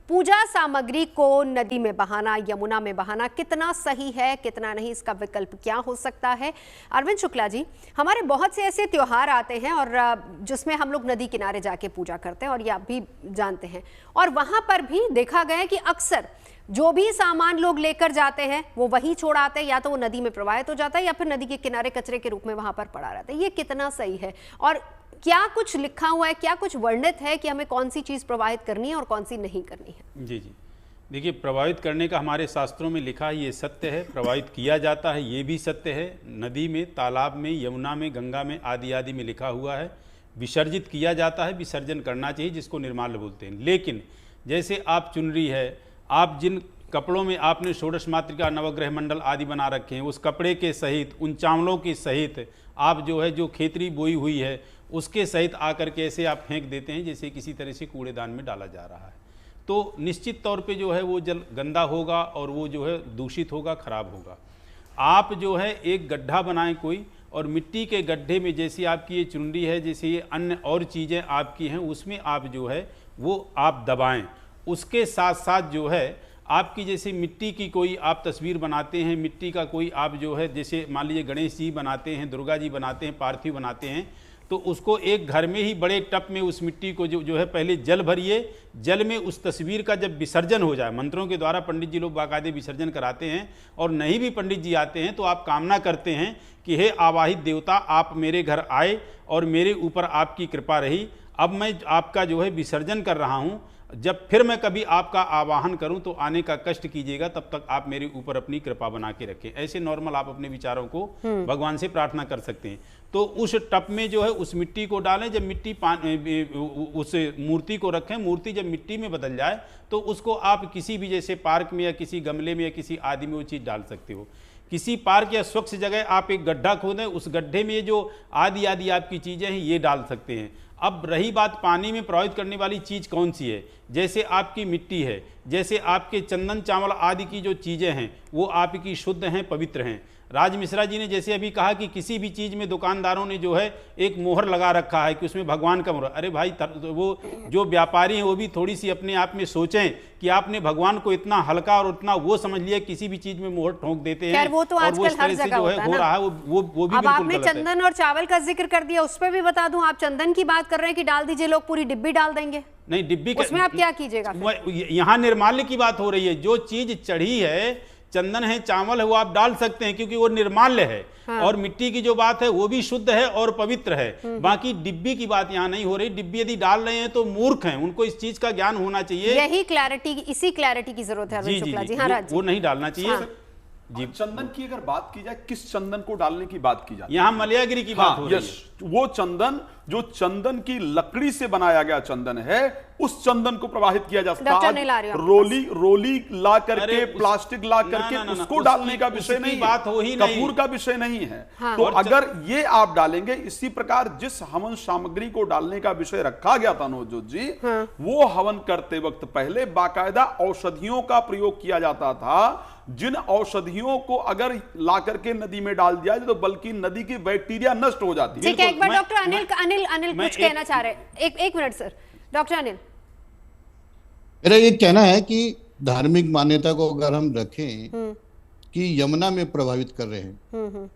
पूजा सामग्री को नदी में बहाना, यमुना में बहाना कितना सही है, कितना नहीं, इसका विकल्प क्या हो सकता है? अरविंद शुक्ला जी, हमारे बहुत से ऐसे त्योहार आते हैं और जिसमें हम लोग नदी किनारे जाके पूजा करते हैं और ये आप भी जानते हैं, और वहां पर भी देखा गया है कि अक्सर जो भी सामान लोग लेकर जाते हैं वो वहीं छोड़ आते हैं, या तो वो नदी में प्रवाहित हो जाता है या फिर नदी के किनारे कचरे के रूप में वहां पर पड़ा रहता है। ये कितना सही है और क्या कुछ लिखा हुआ है, क्या कुछ वर्णित है कि हमें कौन सी चीज प्रवाहित करनी है और कौन सी नहीं करनी है? जी, देखिए, प्रवाहित करने का हमारे शास्त्रों में लिखा है, ये सत्य है। प्रवाहित किया जाता है, ये भी सत्य है। नदी में, तालाब में, यमुना में, गंगा में, आदि आदि में लिखा हुआ है। विसर्जित किया जाता है, विसर्जन करना चाहिए, जिसको निर्माल्य बोलते हैं। लेकिन जैसे आप चुनरी है, आप जिन कपड़ों में आपने षोडश मातृका, नवग्रह मंडल आदि बना रखे हैं, उस कपड़े के सहित, उन चावलों के सहित आप जो है जो खेतरी बोई हुई है उसके सहित आकर के ऐसे आप फेंक देते हैं जैसे किसी तरह से कूड़ेदान में डाला जा रहा है, तो निश्चित तौर पे जो है वो जल गंदा होगा और वो जो है दूषित होगा, खराब होगा। आप जो है एक गड्ढा बनाएं कोई, और मिट्टी के गड्ढे में जैसी आपकी ये चुनरी है, जैसे ये अन्य और चीज़ें आपकी हैं, उसमें आप जो है वो आप दबाएं। उसके साथ साथ जो है आपकी जैसे मिट्टी की कोई आप तस्वीर बनाते हैं, मिट्टी का कोई आप जो है जैसे मान लीजिए गणेश जी बनाते हैं, दुर्गा जी बनाते हैं, पार्थिव बनाते हैं, तो उसको एक घर में ही बड़े टब में उस मिट्टी को जो है पहले जल भरिए। जल में उस तस्वीर का जब विसर्जन हो जाए, मंत्रों के द्वारा पंडित जी लोग बाकायदे विसर्जन कराते हैं, और नहीं भी पंडित जी आते हैं तो आप कामना करते हैं कि हे आवाहित देवता, आप मेरे घर आए और मेरे ऊपर आपकी कृपा रही। अब मैं आपका जो है विसर्जन कर रहा हूँ, जब फिर मैं कभी आपका आवाहन करूं तो आने का कष्ट कीजिएगा, तब तक आप मेरे ऊपर अपनी कृपा बना के रखें। ऐसे नॉर्मल आप अपने विचारों को भगवान से प्रार्थना कर सकते हैं। तो उस टब में जो है उस मिट्टी को डालें। जब मिट्टी उस मूर्ति को रखें, मूर्ति जब मिट्टी में बदल जाए तो उसको आप किसी भी जैसे पार्क में या किसी गमले में या किसी आदि में वो चीज़ डाल सकते हो। किसी पार्क या स्वच्छ जगह आप एक गड्ढा खोदें, उस गड्ढे में जो आदि आदि आपकी चीज़ें हैं ये डाल सकते हैं। अब रही बात पानी में प्रवाहित करने वाली चीज़ कौन सी है, जैसे आपकी मिट्टी है, जैसे आपके चंदन चावल आदि की जो चीज़ें हैं वो आपकी शुद्ध हैं, पवित्र हैं। राज मिश्रा जी ने जैसे अभी कहा कि किसी भी चीज़ में दुकानदारों ने जो है एक मोहर लगा रखा है कि उसमें भगवान का मोहर। अरे भाई, वो जो व्यापारी हैं वो भी थोड़ी सी अपने आप में सोचें कि आपने भगवान को इतना हल्का और उतना वो समझ लिया, किसी भी चीज़ में मोहर ठोक देते हैं। वो तो आजकल हर जगह जो है हो रहा है वो भी। अब आपने चंदन और चावल का जिक्र कर दिया, उस पर भी बता दूं, आप चंदन की बात कर रहे हैं कि डाल दीजिए, लोग पूरी डिब्बी डाल देंगे। नहीं, डिब्बी उसमें आप क्या कीजिएगा? यहाँ निर्माल्य की बात हो रही है। जो चीज चढ़ी है, चंदन है, चावल है, वो आप डाल सकते हैं क्योंकि वो निर्माल्य है। हाँ। और मिट्टी की जो बात है वो भी शुद्ध है और पवित्र है। बाकी डिब्बी की बात यहाँ नहीं हो रही। डिब्बी यदि डाल रहे हैं तो मूर्ख हैं, उनको इस चीज का ज्ञान होना चाहिए। यही क्लैरिटी, इसी क्लैरिटी की जरूरत है अरविंद शुक्ला जी। हाँ, वो नहीं डालना चाहिए। हाँ। जी, चंदन की अगर बात की जाए, किस चंदन को डालने की बात की जाए, यहाँ मलयागिरी की बात हो रही है। वो चंदन जो चंदन की लकड़ी से बनाया गया चंदन है, उस चंदन को प्रवाहित किया जा सकता है। रोली ला करके, प्लास्टिक ला करके उसको डालने का विषय नहीं, बात हो ही नहीं, कपूर का विषय नहीं है। तो अगर ये आप डालेंगे, इसी प्रकार जिस हवन सामग्री को डालने का विषय रखा गया था नवजोत जी, वो हवन करते वक्त पहले बाकायदा औषधियों का प्रयोग किया जाता था। जिन औषधियों को अगर ला करके नदी में डाल दिया जाए तो बल्कि नदी की बैक्टीरिया नष्ट हो जाती है। ठीक है, एक बार डॉक्टर अनिल कुछ कहना चाह रहे हैं। एक मिनट सर, डॉक्टर अनिल। मेरा ये कहना है कि धार्मिक मान्यता को अगर हम रखें कि यमुना में प्रभावित कर रहे हैं,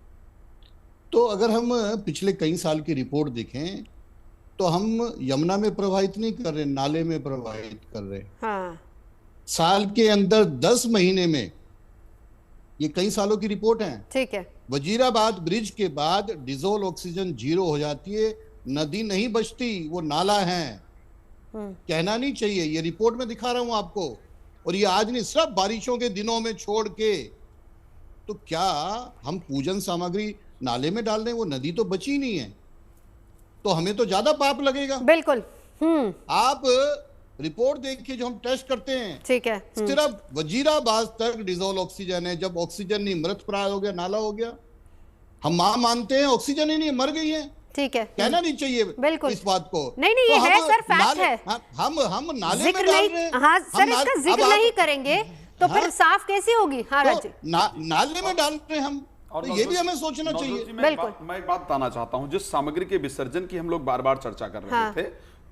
तो अगर हम पिछले कई साल की रिपोर्ट देखें तो हम यमुना में प्रभावित नहीं कर रहे, नाले में प्रभावित कर रहे हैं। हाँ। साल के अंदर 10 महीने में, ये कई सालों की रिपोर्ट है। ठीक है। वजीराबाद ब्रिज के बाद डिजोल्व ऑक्सीजन 0 हो जाती है, नदी नहीं बचती, वो नाला है। कहना नहीं चाहिए, ये रिपोर्ट में दिखा रहा हूं आपको। और ये आज नहीं, सब बारिशों के दिनों में छोड़ के। तो क्या हम पूजन सामग्री नाले में डाल रहे हैं? वो नदी तो बची नहीं है, तो हमें तो ज्यादा पाप लगेगा। बिल्कुल। आप रिपोर्ट देखिए जो हम टेस्ट करते हैं, ठीक है, सिर्फ वजीराबाद तक डिजोल्व ऑक्सीजन है। जब ऑक्सीजन नहीं, मृत प्राय हो गया, नाला हो गया। हम मानते हैं ऑक्सीजन ही नहीं, मर गई है। ठीक है, कहना नहीं चाहिए बिल्कुल इस बात को। नहीं, ये है सर, फैक्ट है। हम नाले में डाल रहे हैं। हाँ सर, इसका जिक्र नहीं करेंगे तो फिर साफ कैसी होगी? हाँ राज, नाले में डाल रहे हैं हम, तो ये भी हमें सोचना चाहिए। मैं एक बात बताना चाहता हूँ। जिस सामग्री के विसर्जन की हम लोग बार बार चर्चा कर रहे थे,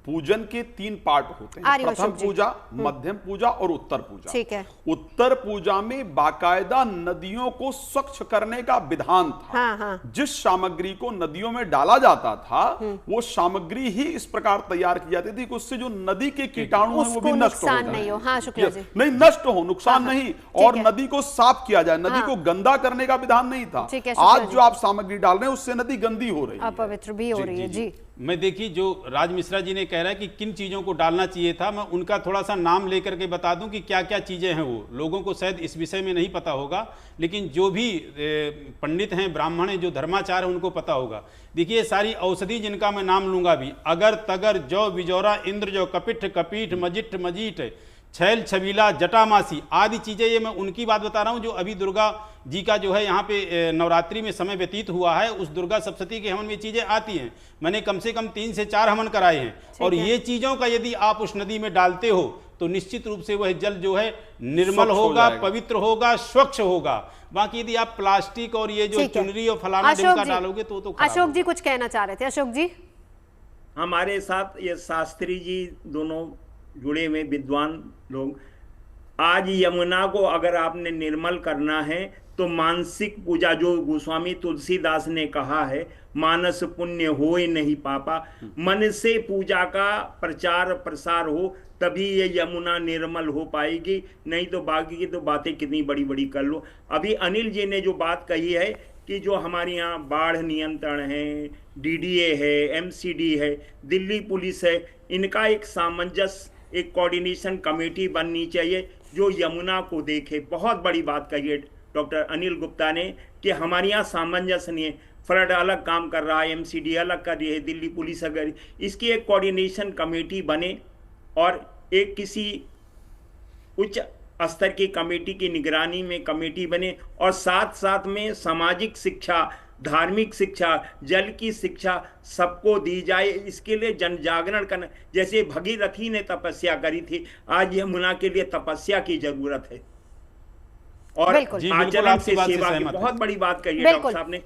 पूजन के 3 पार्ट होते हैं, प्रथम पूजा, मध्यम पूजा और उत्तर पूजा। ठीक है। उत्तर पूजा में बाकायदा नदियों को स्वच्छ करने का विधान था। हाँ। जिस सामग्री को नदियों में डाला जाता था वो सामग्री ही इस प्रकार तैयार की जाती थी कि उससे जो नदी के कीटाणु हैं वो भी नष्ट हो जाए। हाँ, शुक्ला जी। नहीं, नष्ट हो, नुकसान नहीं, और नदी को साफ किया जाए, नदी को गंदा करने का विधान नहीं था। आज जो आप सामग्री डाल रहे हैं उससे नदी गंदी हो रही है, अपवित्र भी हो रही है। जी, मैं देखिए जो राज मिश्रा जी ने कह रहा है कि किन चीज़ों को डालना चाहिए था, मैं उनका थोड़ा सा नाम लेकर के बता दूं कि क्या क्या चीज़ें हैं। वो लोगों को शायद इस विषय में नहीं पता होगा, लेकिन जो भी पंडित हैं, ब्राह्मण हैं, जो धर्माचार है, उनको पता होगा। देखिए सारी औषधि जिनका मैं नाम लूंगा भी, अगर तगर जौ बिजौरा इंद्र जो कपिठ कपीठ मजिठ मजीठ छैल छबीला जटामासी आदि चीज़ें, ये मैं उनकी बात बता रहा हूँ जो अभी दुर्गा जी का जो है यहाँ पे नवरात्रि में समय व्यतीत हुआ है, उस दुर्गा सप्तशती के हवन में चीज़ें आती हैं। मैंने कम से कम 3 से 4 हवन कराए हैं, और ये चीज़ों का यदि आप उस नदी में डालते हो तो निश्चित रूप से वह जल जो है निर्मल होगा, पवित्र होगा, स्वच्छ होगा। बाकी यदि आप प्लास्टिक और ये जो चुनरी और फलाना ढिमका डालोगे तो अशोक जी कुछ कहना चाह रहे थे। अशोक जी, हमारे साथ ये शास्त्री जी दोनों जुड़े हुए विद्वान लोग, आज यमुना को अगर आपने निर्मल करना है तो मानसिक पूजा, जो गोस्वामी तुलसीदास ने कहा है, मानस पुण्य होए नहीं पापा, मन से पूजा का प्रचार प्रसार हो तभी ये यमुना निर्मल हो पाएगी, नहीं तो बाकी की तो बातें कितनी बड़ी बड़ी कर लो। अभी अनिल जी ने जो बात कही है कि जो हमारे यहाँ बाढ़ नियंत्रण है, डीडीए है, एमसीडी है, दिल्ली पुलिस है, इनका एक सामंजस्य, एक कोऑर्डिनेशन कमेटी बननी चाहिए जो यमुना को देखे। बहुत बड़ी बात कही है डॉक्टर अनिल गुप्ता ने कि हमारे यहाँ सामंजस्य नहीं है, फ्लड अलग काम कर रहा है, एमसीडी अलग कर रही है, दिल्ली पुलिस अगर, इसकी एक कोऑर्डिनेशन कमेटी बने और एक किसी उच्च स्तर की कमेटी की निगरानी में कमेटी बने, और साथ साथ में सामाजिक शिक्षा, धार्मिक शिक्षा, जल की शिक्षा सबको दी जाए। इसके लिए जन जागरण करना, जैसे भगीरथी ने तपस्या करी थी, आज यमुना के लिए तपस्या की जरूरत है, और आचरण से सेवा की। बहुत बड़ी बात कही है डॉक्टर साहब ने।